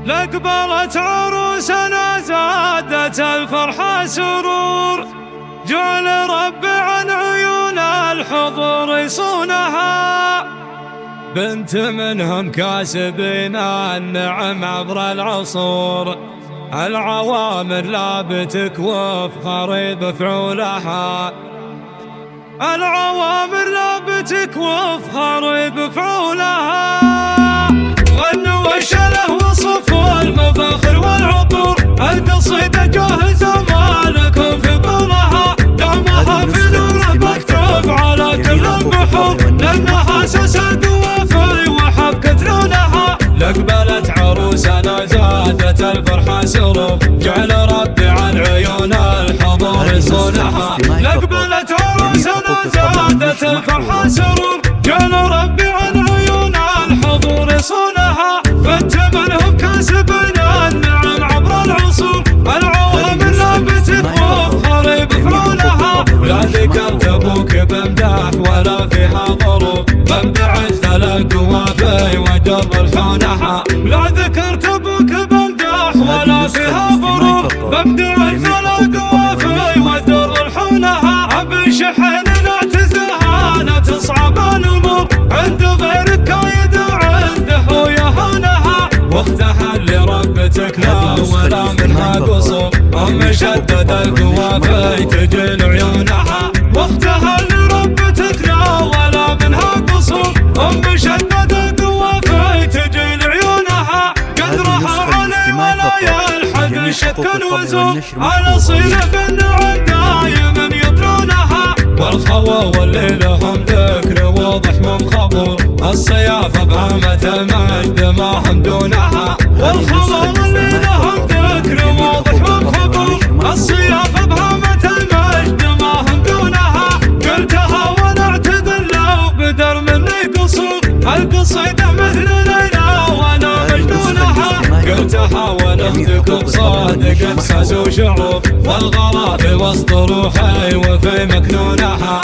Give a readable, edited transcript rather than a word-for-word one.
لقبلت عروسنا زادت الفرحة سرور، جعل رب عن عيون الحضور يصونها، بنت منهم كاسبين النعم عبر العصور، العوامر لا بتكوف خري بفعولها، العوامر لا بتكوف خري بفعولها، غنوا وشله وصفوا المفاخر والعطور، القصيدة جاهزة مالكم في طولها، دمها في نوره مكتوب على كل البحور، لأنها أساس القوافي وحبكة لونها، لقبلت عروسنا زادت الفرحة سرور، جعل ربي عن عيون الحضور يصونها، لقبلت عروسنا زادت الفرحة سرور، جعل ربي عن عيون الحضور يصونها، بنت منهم كاسبين النعم عبر العصور، العوامر لا بتكوف خري بفعولها، لا ذكرت ابوك بمدح ولا فيها ضروب، بمدح القوافي ودر الحونها، لا ذكرت ابوك بمدح ولا فيها ضروب، بمدح القوافي ودر الحونها، بشحن نعتزها لا تصعب الامور، عند غيرك كايد عنده يهانها، واختها اللي ربتك لا ولا منها قصور، شدد القوافي تجل عيونها، واختها اللي ربتك لا ولا منها قصور، شدد القوافي تجل عيونها، قدرها علي ولا يلحق شك الوزور، على صيلة بالنعم دايما يطرونها، والخوى واللي لهم ذكر واضح من خبر، الصيافة بهمة المجد ما هم دونها، والخوى واللي لهم ذكر واضح من خبر، الصيافة بهمة المجد ما هم دونها، قلتها وانا اعتذر لو بدر مني قصور، القصيدة مثل ليلى وانا مجنونها، قلتها وانا اختكم صادق احساس وشعور، والغلا في وسط روحي وفي مكنونها.